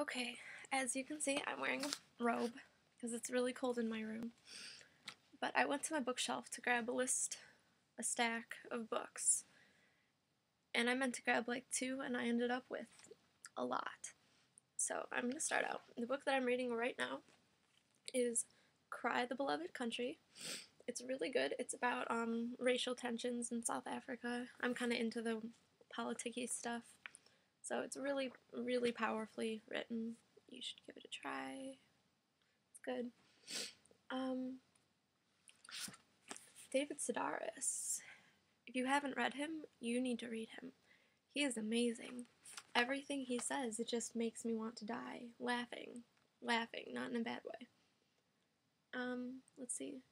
Okay, as you can see, I'm wearing a robe because it's really cold in my room. But I went to my bookshelf to grab a stack of books. And I meant to grab like two, and I ended up with a lot. So I'm going to start out. The book that I'm reading right now is Cry the Beloved Country. It's really good. It's about racial tensions in South Africa. I'm kind of into the politicky stuff. So it's really, really powerfully written. You should give it a try. It's good. David Sedaris. If you haven't read him, you need to read him. He is amazing. Everything he says, it just makes me want to die. Laughing, not in a bad way. Let's see.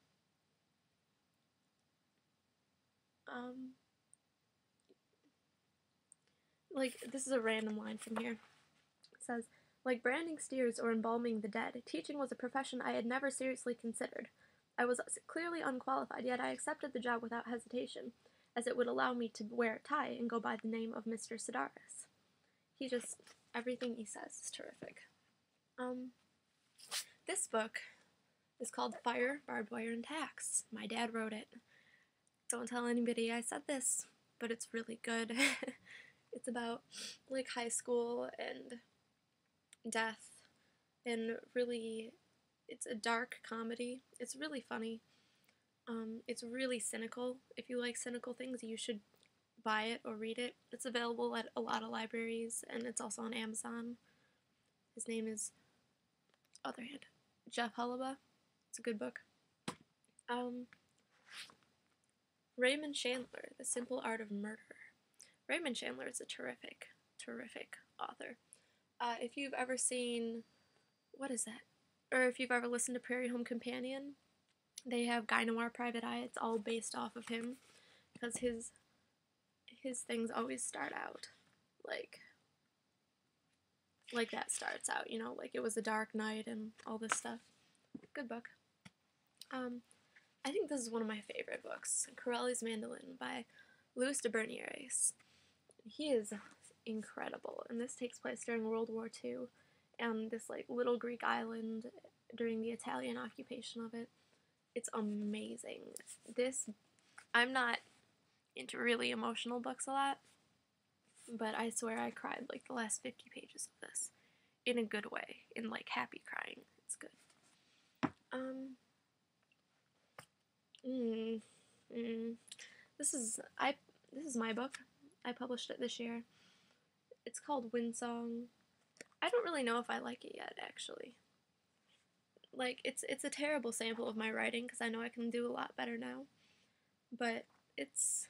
This is a random line from here. It says, like branding steers or embalming the dead, teaching was a profession I had never seriously considered. I was clearly unqualified, yet I accepted the job without hesitation, as it would allow me to wear a tie and go by the name of Mr. Sedaris. Everything he says is terrific. This book is called Fire, Barbed Wire, and Tacks. My dad wrote it. Don't tell anybody I said this, but it's really good. It's about, like, high school and death, and really, it's a dark comedy. It's really funny. It's really cynical. If you like cynical things, you should buy it or read it. It's available at a lot of libraries, and it's also on Amazon. His name is, other hand, Jeff Hullabaloo. It's a good book. Raymond Chandler, The Simple Art of Murder. Raymond Chandler is a terrific, terrific author. If you've ever seen, what is that? Or if you've ever listened to Prairie Home Companion, they have Guy Noir Private Eye. It's all based off of him, because his things always start out like that starts out, you know, like it was a dark night and all this stuff. Good book. I think this is one of my favorite books, Corelli's Mandolin by Louis de Bernières. He is incredible, and this takes place during World War II, and this like little Greek island during the Italian occupation of it. It's amazing. I'm not into really emotional books a lot, but I swear I cried like the last 50 pages of this, in a good way, in like happy crying. It's good. This is my book. I published it this year. It's called Windsong. I don't really know if I like it yet, actually. Like, it's a terrible sample of my writing, because I know I can do a lot better now. But it's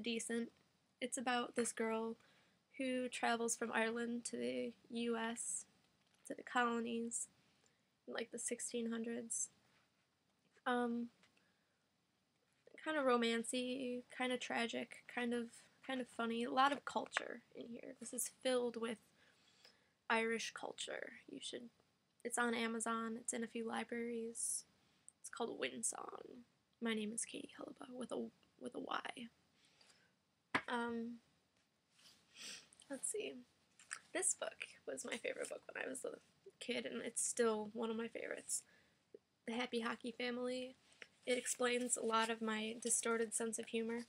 decent. It's about this girl who travels from Ireland to the U.S., to the colonies, in like the 1600s. Kind of romancy, kind of tragic, kind of funny. A lot of culture in here. This is filled with Irish culture. It's on Amazon. It's in a few libraries. It's called Windsong. My name is Katie Hullabaloo with a Y. Let's see. This book was my favorite book when I was a kid, and it's still one of my favorites. The Happy Hockey Family. It explains a lot of my distorted sense of humor.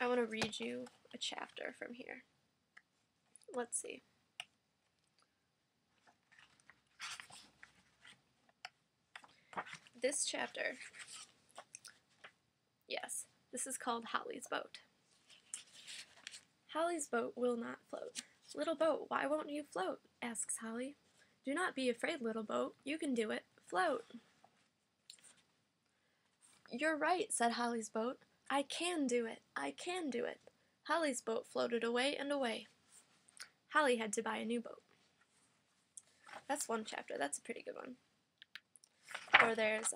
I want to read you a chapter from here. Let's see. This chapter, yes, this is called Holly's Boat. Holly's boat will not float. Little boat, why won't you float? Asks Holly. Do not be afraid, little boat. You can do it. Float. You're right, said Holly's boat. I can do it. I can do it. Holly's boat floated away and away. Holly had to buy a new boat. That's one chapter. That's a pretty good one. Or there's,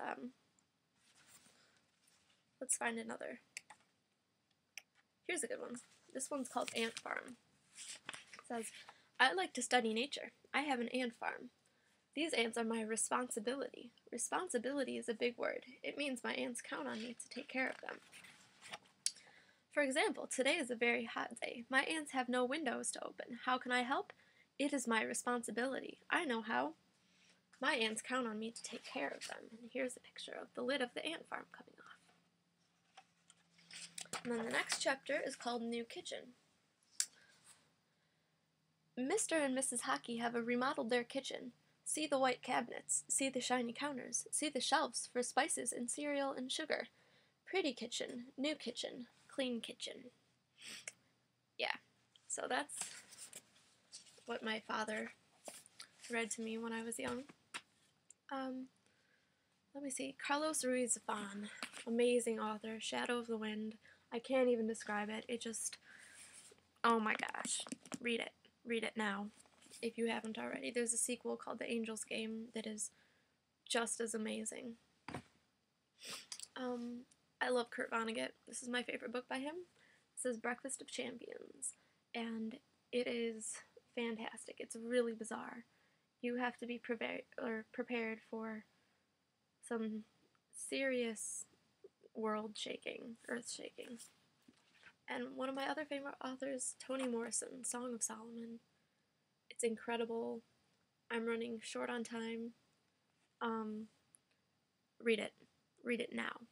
let's find another. Here's a good one. This one's called Ant Farm. It says, I like to study nature. I have an ant farm. These ants are my responsibility. Responsibility is a big word. It means my ants count on me to take care of them. For example, today is a very hot day. My ants have no windows to open. How can I help? It is my responsibility. I know how. My ants count on me to take care of them. And here's a picture of the lid of the ant farm coming off. And then the next chapter is called New Kitchen. Mr. and Mrs. Hockey have remodeled their kitchen. See the white cabinets, see the shiny counters, see the shelves for spices and cereal and sugar. Pretty kitchen, new kitchen, clean kitchen. Yeah, so that's what my father read to me when I was young. Let me see. Carlos Ruiz Zafón, amazing author, Shadow of the Wind. I can't even describe it. It just, oh my gosh. Read it. Read it now, if you haven't already. There's a sequel called The Angel's Game that is just as amazing. I love Kurt Vonnegut. This is my favorite book by him. This is Breakfast of Champions, and it is fantastic. It's really bizarre. You have to be prepared for some serious world-shaking, earth-shaking. And one of my other favorite authors, Toni Morrison, Song of Solomon. It's incredible. I'm running short on time. Read it. Read it now.